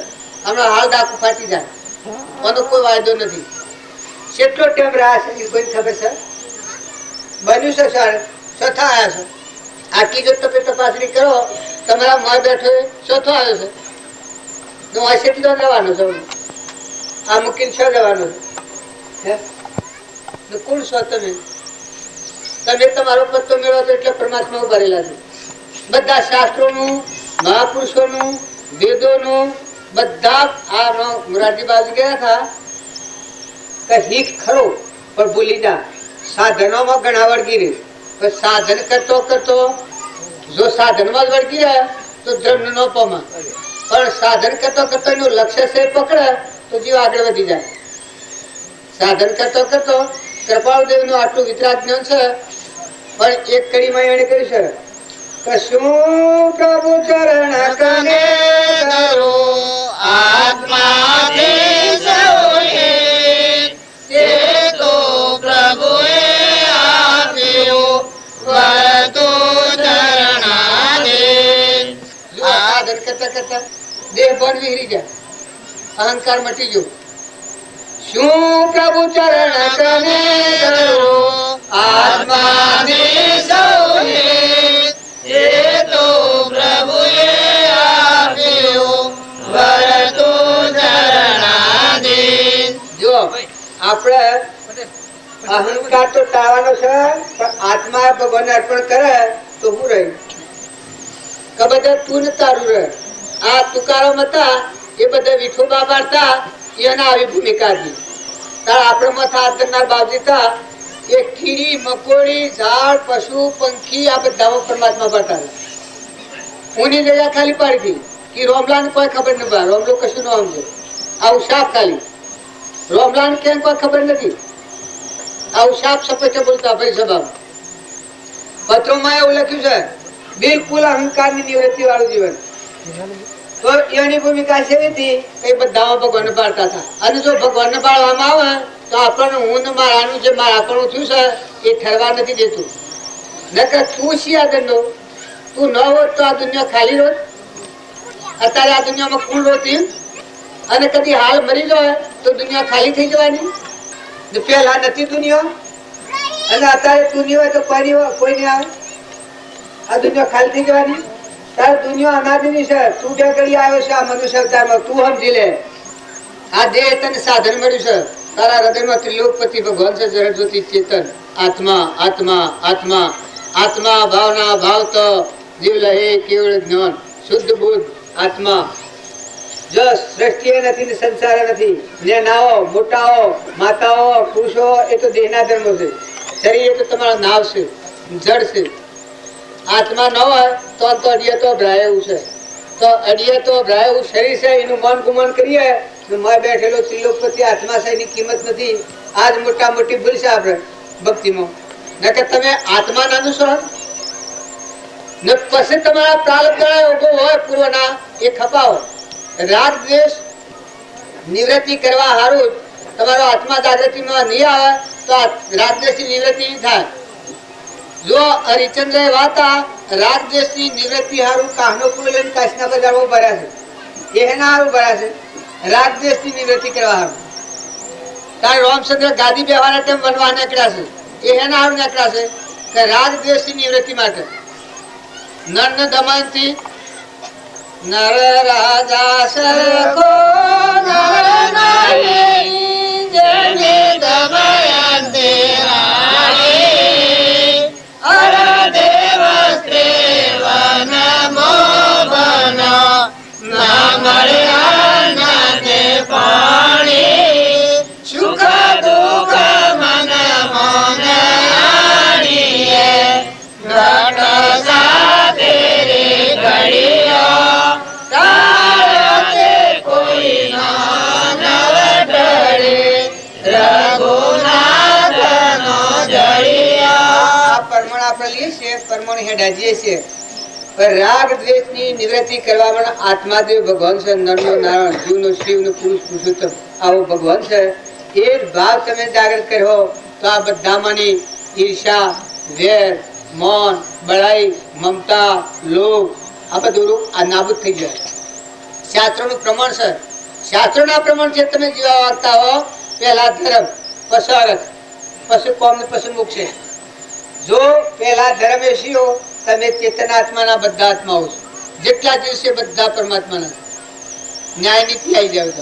હમણાં હાલ ડાકુ ફાટી જાય, આનો કોઈ વાયદો નથી. કેટલો ટાઈમ રહ્યા છે કોઈ ખબર છે? બન્યું છે સર, ચોથા આવ્યા છે. આટલી જો તમે તપાસણી કરો, તમારા મોય બેઠો ચોથો આવ્યો છે. હું હશે એટલો જવાનો છું, આ મૂકીને છો જવાનો છે. કોણ છો તમે? તમે તમારો પત્તો મેળવો તો એટલે પરમાત્મા ઉભા રહેલા છે. બધા શાસ્ત્રોનું, મહાપુરુષોનું, વેદોનું બધા આ મોરારજી બાજુ ગયા હતા કે હીક ખરો પણ ભૂલી જા. સાધનોમાં ઘણા વળગી રહે, પણ સાધન કરતો કરતો જો સાધનમાં જ વળગી રહે તો ધર્મ નો પમા, પણ સાધન કરતો કરતો એનું લક્ષ્ય છે પકડે તો જીવ આગળ વધી જાય. સાધન કરતો કરતો કૃપાળદેવ નું આટલું વિતરાગ જ્ઞાન છે, પણ એક કડીમાં એને કર્યું છે કે શું પ્રભુ ચરણ કને ધરો, આત્માથી સૌએ તે તો પ્રભુએ આપ્યો વરતો ચરણાને. જો સાધન કરતા કરતા દેહ બન વિહરી જાય, અહંકાર મટી ગયો. શું પ્રભુ ચરણ કને ધરો, આત્માથી સૌએ તે તો પ્રભુએ આપ્યો વરતો ચરણાને. જો આપણે અહંકાર તો ટાળવાનો છે, પણ આત્મા ભગવાનને અર્પણ કરે તો હું રહી કે બધા તું ને તારું રહે. આ તુકારામ હતા એ બધા વિઠોબા પાડતા, એના આવી ભૂમિકા હતી. તારા આપણે માથા હાથ ધરનાર બાપજી હતા, એ કીડી મકોડી ઝાડ પશુ પંખી આ બધામાં પરમાત્મા પડતા ઉની જગ્યા ખાલી પાડી હતી કે રોમલાને કોઈ ખબર ન પડે રોમલો કશું ન સમજે આવું સાપ ખાલી રોમલાને કેમ કોઈ ખબર નથી આવું સાપ સપેટે બોલતા ભાઈ સભા પત્રોમાં એવું લખ્યું છે બિલકુલ અહંકારની નિવૃત્તિ વાળું જીવન તો એની ભૂમિકા છે એ બધામાં ભગવાનને પાડતા હતા અને જો ભગવાનને પાડવામાં આવે તો આપણને હું ને મારાનું જે મારાપણું થયું છે એ ઠરવા નથી દેતું નકર તું શિયાદનો તું ન હોત તો આ દુનિયા ખાલી રોત અત્યારે આ દુનિયામાં કુલ રોતી અને કદી હાલ મરી જાય તો દુનિયા ખાલી થઈ જવાની પેલા નથી દુનિયા અને અત્યારે તું નહીં હોય તો કોઈ નહીં આવે આ દુનિયા ખાલી થઈ જવાની તારે દુનિયા અનાદિની છે તું બે ઘડી આવ્યો છે આ મનુષ્ય અવતારમાં તું સમજી લે આ દેહ તને સાધન મળ્યું છે તારા હૃદયમાં ત્રિલોકપતિ ભગવાન છે જળ જ્યોતિ ચેતન આત્મા આત્મા આત્મા આત્મા ભાવના ભાવતો જીવ લહે કેવળ જ્ઞાન શુદ્ધ બુદ્ધ આત્મા જો સૃષ્ટિ નથી ને સંસાર નથી ને નાઓ મોટાઓ માતાઓ પુરુષો એ તો દેહના ધર્મો છે શરીર એ તો તમારો નાવ છે જડ છે આત્મા ન હોય તો અડીએ તો ભરાય એવું છે તો અડીએ તો ભરાય એવું શરીર છે એનું મન ગુમન કરીએ મેં બેઠેલો ત્રિલોકપતિ આત્મા છે એની કિંમત નથી આજ મોટા મોટી ભૂલ છે આપણે ભક્તિમાં નકર તમે આત્માના અનુસરણ ને પછી તમારા પ્રારબ્ધ ઉભો હોય પૂર્વના એ ખપાવો રાગ દ્વેષ નિવૃત્તિ કરવા હારું તમારો આત્મા જાગૃતિમાં નહીં આવે તો રાગ દ્વેષની નિવૃત્તિ નહીં થાય જો હરિચંદ્ર વાતા રાગ દ્વેષની નિવૃત્તિ હારું કાહનો લઈને કાશના બજારમાં ભર્યા છે એના હારું ભર્યા છે રાગ દ્વેષની નિવૃત્તિ કરવા હારું તારે રામચંદ્ર ગાદી બેવાના તેમ બનવા નીકળ્યા છે એના હારું નીકળ્યા છે કે રાગ દ્વેષની નિવૃત્તિ માટે નર ને દમયંતી નર રાજા સરખો નર નારી જેને દમયંતી રાણી અર દેવ સ્ત્રીવન મોહન ના મળ્યા નાને પાણી સુખ દુઃખ મન મોન આણીએ ઘટ સાથે રે ઘડીઓ તારતે કોઈ ના નવટડે રઘુનાથનો જડિયા પરમણ આપણે લઈએ છીએ પરમણ હેડાજીએ છીએ રાગ દ્વેષની નિવૃત્તિ કરવા માટે આત્માદેવ ભગવાન છે નરનો નારાયણ જીવનો શિવનો પુરુષ પુરુષોત્તમ આવો ભગવાન છે એ જ ભાવ તમે જાગૃત કર્યો તો આ બધામાંની ઈર્ષા વેર મૌન બળાઈ મમતા લોભ આ બધું આ નાબૂદ થઈ જાય શાસ્ત્રોનું પ્રમાણ છે શાસ્ત્રોના પ્રમાણ છે તમે જીવા વાગતા હો પહેલા ધર્મ પછી અર્થ પછી કોમ ને પછી મોક્ષ જો પહેલા ધર્મ એ શીઓ તમે ચેતનાત્માના બધા આત્માઓ છો જેટલા દિવસે બધા પરમાત્માના ન્યાય નીતિ આવી જાવ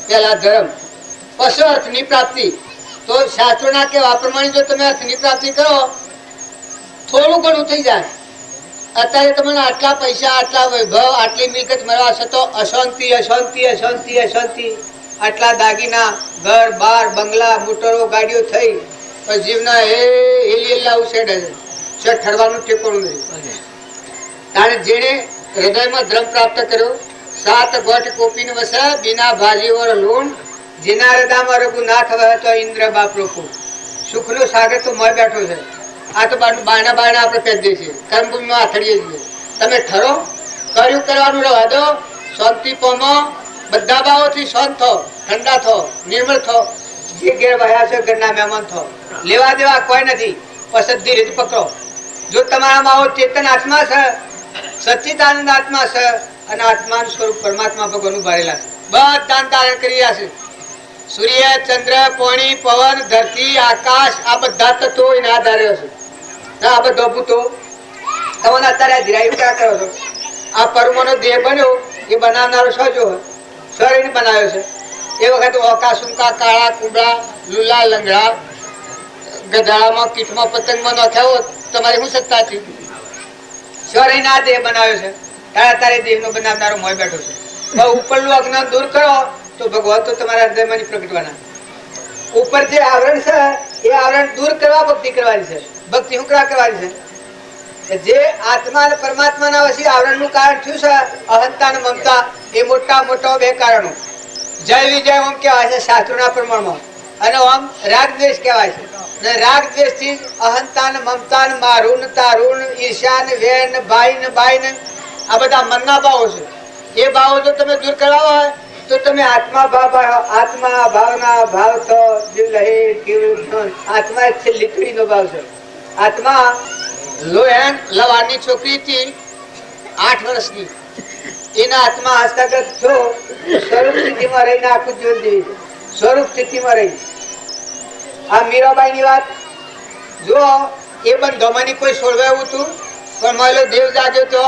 પહેલા ધર્મ પછી અર્થની પ્રાપ્તિ તો શાસ્ત્રોના કેવા પ્રમાણે જો તમે અર્થની પ્રાપ્તિ કરો થોડું ઘણું થઈ જાય અત્યારે તમને આટલા પૈસા આટલા વૈભવ આટલી મિલકત મળવા છતાં અશાંતિ અશાંતિ અશાંતિ અશાંતિ આટલા દાગીના ઘર બાર બંગલા મોટરો ગાડીઓ થઈ પણ જીવના હેલી ઉછેડે છે ઠરવાનું ઠેકોણું નથી તારે જેને હૃદયમાં ધર્મ પ્રાપ્ત કર્યો સાત ગોઠ કોપીને વસે બિના ભાજી ઓર લૂણ જેના હૃદયમાં રઘુનાથ વહે તો ઇન્દ્ર બાપ લોકો સુખનો સાગર તો મોય બેઠો છે આ તો બાયણા બાયણા આપણે પહેરીએ છીએ કર્મભૂમિમાં આથડીએ છીએ તમે ઠરો કર્યું કરવાનું રહેવા દો શાંતિ પામો બધા ભાવોથી શાંત થો ઠંડા થો નિર્મળ થો જે ઘેર વહ્યા છે ઘરના મહેમાન થો લેવા દેવા કોઈ નથી પસંદી રીત પકડો જો તમારામાં આવો ચેતન આત્મા છે સચ્ચિદાનંદ આત્મા છે અને આત્માનું સ્વરૂપ પરમાત્મા ભગવાનનું ભરેલા છે બધા ધારણ કરી રહ્યા છે સૂર્ય ચંદ્ર પાણી પવન ધરતી આકાશ આ બધા તત્વો એના આધારે હશે આ બધો ભૂતો તમને અત્યારે ધીરાયું ક્યાં કરો છો આ પરમોનો દેહ બન્યો એ બનાવનારો સજો શરીર બનાવ્યો છે એ વખત ઓકા સુંકા કાળા કુંબળા લુલા લંગડા ગધાડામાં કીટમાં પતંગમાં નાખ્યા હોત તમારી શું સત્તા હતી શરીરના દેહ બનાવ્યો છે તારે દેહનો બનાવનારો મોય બેઠો છે ઉપરનું અજ્ઞાન દૂર કરો તો ભગવાન તો તમારા હૃદયમાં પ્રગટવાના ઉપર જે આવરણ છે એ આવરણ દૂર કરવા ભક્તિ કરવાની છે. ભક્તિ શું કરવાની છે? જે આત્મા અને પરમાત્માના વચ્ચે આવરણનું કારણ થયું છે અહંતા અને મમતા, એ મોટા મોટા બે કારણો. જય વિજય ઓમ કહેવાય છે શાસ્ત્રોના પ્રમાણમાં, અને ઓમ રાગ દ્વેષ કહેવાય છે. ને રાગ દ્વેષ થી અહંતા ને મમતા ને મારું ને તારું ને ઈર્ષ્યા ને વેર ને ભાઈ ને બાઈ ને આ બધા મનના ભાવો છે. એ ભાવો જો તમે દૂર કરવા હોય તો તમે આત્મા ભાવ, આત્મા ભાવના ભાવ તો આત્મા એક છે લીકડીનો ભાવ છે. આત્મા લોહેન લવાની છોકરી હતી 8 વર્ષની, એના હાથમાં હસ્તગત થયો, સ્વરૂપ સ્થિતિમાં રહીને આખું જીવન જીવી છે. સ્વરૂપ સ્થિતિમાં રહી. આ મીરાબાઈ ની વાત જો, એ બંધોમાંની કોઈ છોડવાયું હતું, પણ મારો દેવ જાગ્યો તો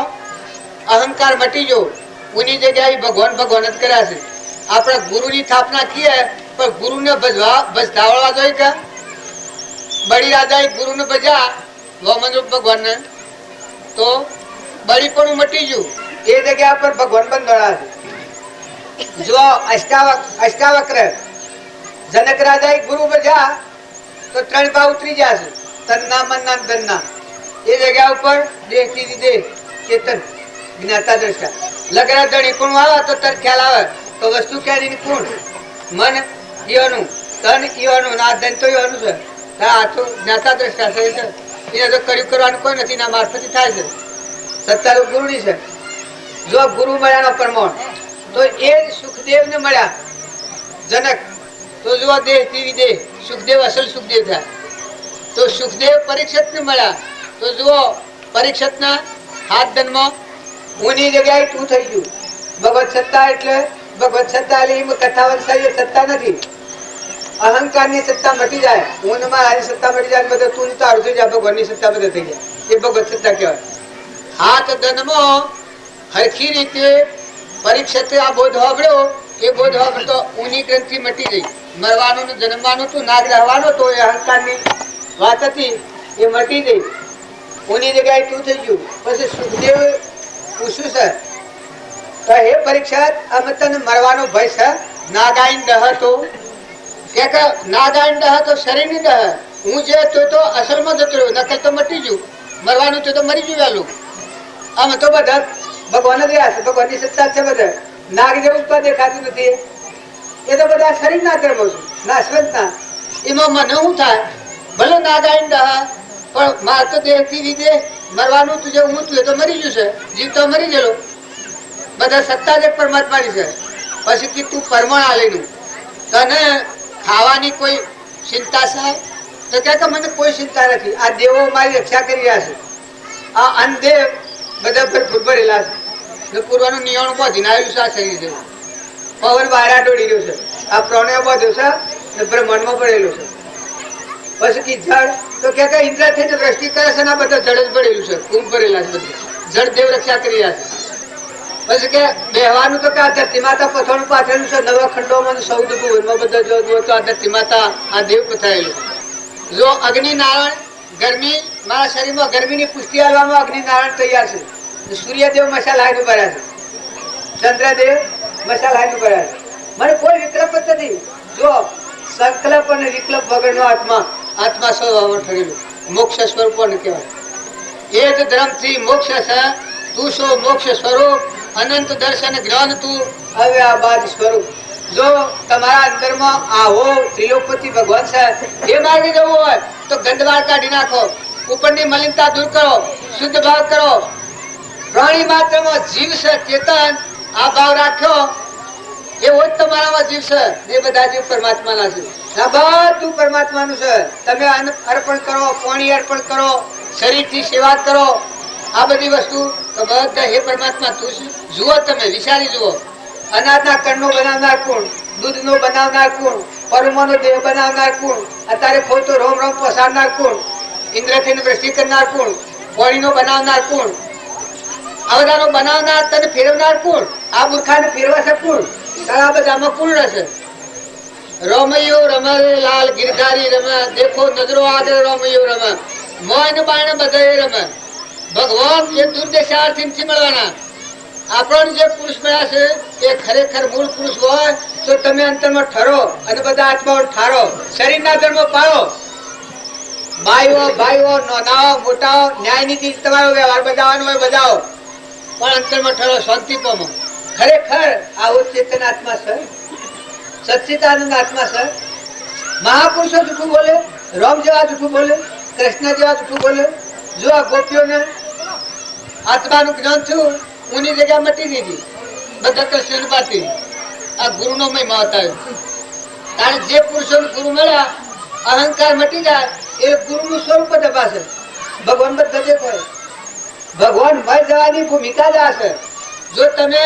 અહંકાર મટી ગયો. ઉની જગ્યાએ ભગવાન ભગવાન જ કર્યા છે. આપણે ગુરુની સ્થાપના કીએ, પણ ગુરુને ભજવાળવા જોઈએ કે બળી રાજાએ ગુરુને ભજ્યા વમનરૂપ ભગવાનને, તો બળી પણ મટી ગયું. એ જગ્યા પર ભગવાન બંધોળા છે. જો અષ્ટાવક્ર જનક રાજાએ ગુરુ ભજ્યા તો 3 ભાવ ઉતરી ગયા છે, તન્ના મનના ધનના. એ જગ્યા ઉપર દેહ થી દેહ ચેતન જ્ઞાતા દ્રષ્ટા લગરા ધણી કોણ આવે તો તર ખ્યાલ આવે તો વસ્તુ ક્યાંની કોણ મન ઈવાનું તન ઈવાનું ના ધન તો ઈવાનું છે. આ તો જ્ઞાતા દ્રષ્ટા છે. એને તો કર્યું કરવાનું કોઈ નથી, ના મારફત થાય છે. સત્તારૂપ ગુરુની છે. જો ગુરુ મળ્યાનો પ્રમાણ તો એ જ સુખદેવ ને મળ્યા જનક, તો જો દેહ થી વિદેહ સુખદેવ અસલ સુખદેવ થયા. તો સુખદેવ પરીક્ષિત ને મળ્યા તો જુઓ પરીક્ષિત ના હાથ ધનમાં ઉની જગ્યાએ તું થઈ ગયું. ભગવત સત્તા એટલે ભગવત સત્તા એટલે કથા વંશાઈ સત્તા નથી. અહંકાર ની સત્તા મટી જાય, હું મારી સત્તા મટી જાય, બધા તું તારું થઈ જાય, ભગવાન ની સત્તા બધા થઈ જાય. એ ભગવત સત્તા કહેવાય. હાથ ધનમાં હરખી રીતે પરીક્ષિત આ બોધ વાપર્યો. એ બોધ વાપરતો ઊની ગ્રંથિ મટી ગઈ. મરવાનું ને જન્મવાનું તું નાગ રહેવાનું તો એ અહંકાર ની વાત હતી, એ મટી ગઈ. ઊની જગ્યાએ તું થઈ ગયું. પછી સુખદેવ પૂછ્યું છે તો હે પરીક્ષિત, અમે તને મરવાનો ભય છે? નાગાઈન દહ તો કે નાગાઈન દહ તો શરીર ની દહ. હું જે તો અસલમાં જતો રહ્યો, નકલ તો મટી ગયું. મરવાનું તો મરી ગયું વહેલું. અમે તો બધા ભગવાન જ રહ્યા છે, ભગવાન ની સત્તા છે. બધા નાગ જેવું પણ દેખાતું નથી. એ તો બધા શરીર ના ધર્મો છે, નાશવંત ના. એમાં મને શું થાય? ભલે નાગાઈન દહ, પણ માર તો દેહ થી વિદેહ મરવાનું તું જે હું તું તો મરી ગયું છે, જીવ તો મરી ગયેલો. બધા સત્તા જ પરમાત્માની છે. પછી કે તું પરમાણ આલેલું, તને ખાવાની કોઈ ચિંતા છે? તો કે મને કોઈ ચિંતા નથી. આ દેવો મારી રક્ષા કરી રહ્યા છે. આ અનદેવ બધા ભરપૂર ભરેલા છે. પૂરવાનું નિયણ બાંધીને આવેલું છે. આ શરીર છે, પવન બહાર દોડી રહ્યો છે. આ પ્રાણ્યો બાંધ્યો છે ને બ્રહ્માંડમાં પડેલું છે. પછી કે જળ તો કે ઇન્દ્ર થી દ્રષ્ટિ કરે છે ને બધા જળ જ પડેલું છે, ખૂબ ભરેલા છે. જળ દેવ રક્ષા કરી રહ્યા છે. પછી કે બેહવાનું તો કે આ ધરતી માતા પથોણું પાથરેલું છે. નવા ખંડોમાં 14 ભુવનમાં બધા જો તો આ ધરતી માતા આ દેવ પથરાયેલું. જો અગ્નિ નારાયણ ગરમી મારા શરીરમાં ગરમીની પુષ્ટિ આવવામાં અગ્નિ નારાયણ તૈયાર છે. સૂર્યદેવ મશાલ હાઈનું ભર્યા છે, ચંદ્રદેવ મશાલ હાઈનું ભર્યા છે. મને કોઈ વિકલ્પ જ નથી. જો સંકલ્પ અને વિકલ્પ વગરનો આત્મા, આત્મા સ્વભાવમાં ઠરેલું મોક્ષ સ્વરૂપ કહેવાય. એ જ ધર્મથી મોક્ષ છે. તું સો મોક્ષ સ્વરૂપ, અનંત દર્શન જ્ઞાન તું હવે આ બાદ સ્વરૂપ. જો તમારા અંદરમાં આવો ત્રિલોકપતિ ભગવાન છે, એ માર્ગે જવું હોય તો ગંદવાળ કાઢી નાખો, ઉપરની મલિનતા દૂર કરો, શુદ્ધ ભાવ કરો. પ્રાણી માત્રમાં જીવ છે, ચેતન આ ભાવ રાખ્યો એવો જ તમારામાં જીવ છે. એ બધા જીવ પરમાત્માના છે. આ બધું પરમાત્માનું છે. તમે અન્ન અર્પણ કરો, પાણી અર્પણ કરો, શરીરથી સેવા કરો, આ બધી વસ્તુ તો બધા હે પરમાત્મા તું છે. જુઓ, તમે વિચારી જુઓ. અનાજના કણનો બનાવનાર કોણ? દૂધનો બનાવનાર કોણ? પરમાનો દેહ બનાવનાર કોણ? અત્યારે ખોલ તો રોમ રોમ પસારનાર કોણ? ઇન્દ્રથી વૃષ્ટિ કરનાર કોણ? પાણીનો બનાવનાર કોણ? આ બધાનો બનાવનાર, તને ફેરવનાર કોણ? આ મૂર્ખાને ફેરવા છે કોણ? આ બધામાં કોણ રહેશે? રોમૈયો રમે લાલ ગિરધારી રમે, દેખો નજરો આગળ રોમૈયો રમે, મોય બાયણે બધા રમે. ભગવાન એ દુર્દશાથી મળવાના. આપણને જે પુરુષ મળ્યા છે એ ખરેખર મૂળ પુરુષ હોય તો તમે અંતરમાં ઠરો અને બધા આત્માઓ ઠારો, શરીરના ધર્મ પાળો. બાઈઓ ભાઈઓ નાનાઓ મોટાઓ ન્યાય નીતિ તમારો વ્યવહાર બજાવવાનો હોય બજાવો, પણ અંતરમાં ઠરો શાંતિ પામો. ખરેખર આવો ચેતન આત્મા છે, સચ્ચિદાનંદ આત્મા છે. મહાપુરુષો જૂઠું બોલે, રામ જેવા જૂઠું બોલે, કૃષ્ણ જેવા જૂઠું બોલે. જો આ ગોપીઓને આત્માનું જ્ઞાન થયું, ઉની જગ્યા મટી દીધી. બધા કૃષ્ણ પાતી આ ગુરુનો મહિમા બતાવ્યો. કારણ જે પુરુષો ગુરુ મળ્યા, અહંકાર મટી જાય, એ ગુરુનું સ્વરૂપ જ અપાશે. ભગવાન બધા દેખાય, ભગવાન મય જવાની ભૂમિકા જ આ છે. જો તમે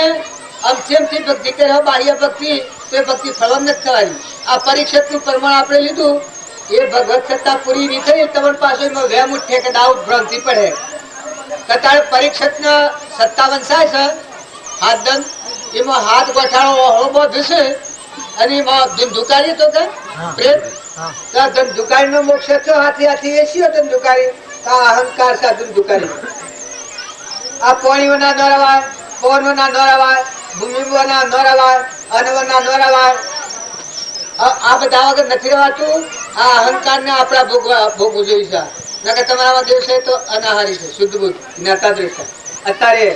અમથેમથી ભક્તિ કરો, બાહ્ય ભક્તિ, તો એ ભક્તિ ફળવા નથી થવાની. આ પરીક્ષિતનું પ્રમાણ આપણે લીધું, એ ભગવત સત્તા પૂરી નહીં થઈ, તમારી પાસે વેમ ઉઠે કે દાઉદ ભ્રાંતિ પડે. કતાર પરીક્ષિતના 57 થાય છે હાથ દંડ, એમાં હાથ ગોઠાળો હોબો ધસે અને એમાં ધુંધુકારી તો કે પ્રેત ધુંધુકારી નો મોક્ષ થયો. હાથી હાથી એસીઓ ધુંધુકારી, આ અહંકાર છે ધુંધુકારી. આ પાણીઓના ન રવાય, પવનોના ન રવાય, ભૂમિઓના ન રવાય, અન્નવના ન રવાય. આ બધા વગર નથી રવાતું. આ અહંકાર ને આપડા ભોગવું જોયું છે. નકર તમારામાં દેવ છે તો અનાહારી છે, શુદ્ધ બુદ્ધ જ્ઞાતા દ્રષ્ટા. અત્યારે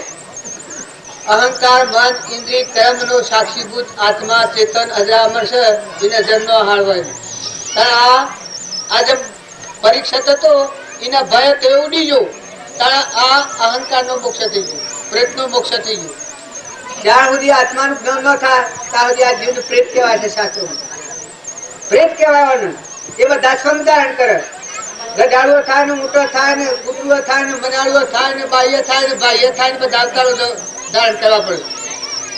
અહંકાર મન ઇન્દ્રિય કર્મ નો સાક્ષીભૂત આત્મા ચેતન અજરામર છે, એને જન્મ હાળવાય. કારણ આ જેમ પરીક્ષિત હતો, એના ભય તે ઉડી ગયો. કારણ આ અહંકાર નો મોક્ષ થઈ ગયો, પ્રેત નો મોક્ષ થઈ ગયો. જ્યાં સુધી આત્માનું જ્ઞાન ન થાય ત્યાં સુધી આ જીવનું પ્રેત કહેવાય છે. સાચું પ્રેત કહેવાયવાનું એ બધા સ્વનું ધારણ કરે. ગજાળુઓ થાય ને, મોટો થાય ને, કૂતરો થાય ને, મનાળુઓ થાય ને, બાહ્ય થાય ને, બાહ્ય થાય ને, બધા અવતારો ધારણ કરવા પડે.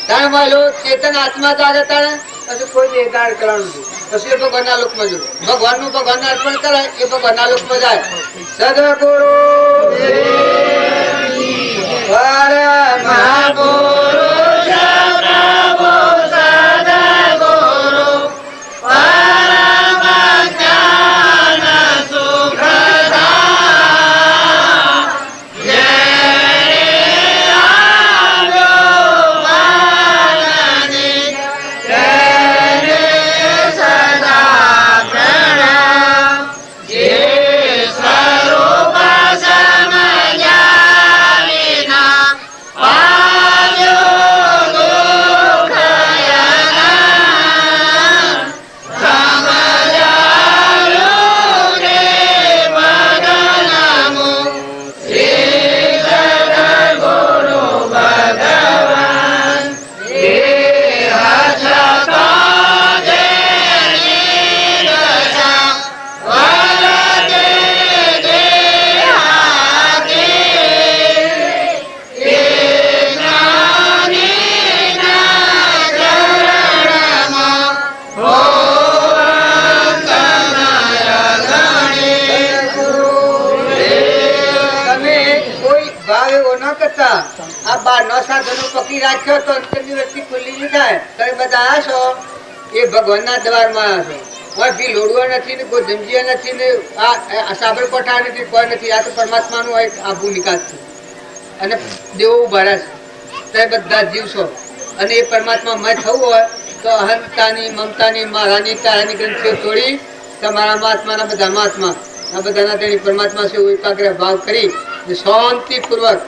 કારણ માં ચેતન આત્મા જાગે તારે પછી કોઈ દેહ ધારણ કરવાનું નથી. પછી એ ભગવાનના લોકમાં જવું. ભગવાનનું ભગવાનને અર્પણ કરે એ ભગવાનના લોકમાં જાય. સદગુરુ રાખ્યો તો અંતરની વસ્તી ખુલ્લી નહીં થાય. તમે બધા આ છો એ ભગવાનના દ્વારમાં છો. કોઈ લોડવા નથી ને, કોઈ ધમજીયા નથી ને, આ સાબરકોઠા નથી, કોઈ નથી. આ તો પરમાત્માનું એક આભું નિકાસ છે અને દેવો ઉભા છે. તમે બધા જીવ છો અને એ પરમાત્મા મય થવું હોય તો અહંતાની, મમતાની, મારાની, તારાની ગ્રંથિઓ તોડી તમારા આત્માના બધા આત્મા આ બધાના તેની પરમાત્મા છે એવું એકાગ્ર ભાવ કરી શાંતિપૂર્વક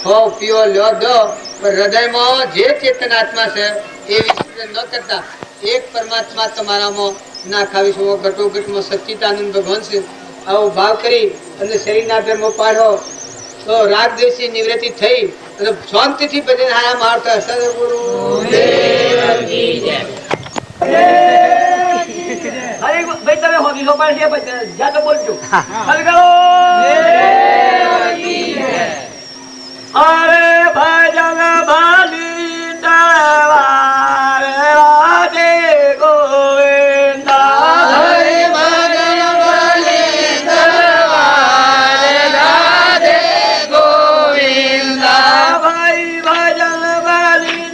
હો પીઓ લ્યો દો. હૃદયમાં જે ચેતન આત્મા છે એ વિસર્જન ન કરતા એક પરમાત્મા તમારામાં નાખાવી છો. ઘટોઘટમાં સચ્ચિદાનંદ ભગવાન છે આવો ભાવ કરી અને શરીરના ધર્મો પાડો તો રાગ દ્વેષની નિવૃત્તિ થઈ અને શાંતિથી ભજન હારા મારતા. સદગુરુ ભાઈ તમે હોબી હોપાડ છે જ્યાં તો બોલજો. અરે ભજન ભાલી રાધે ગોવિંદ, હરે ભજન ભાલી રાધે ગોવિંદ, ભાઈ ભજન ભાલી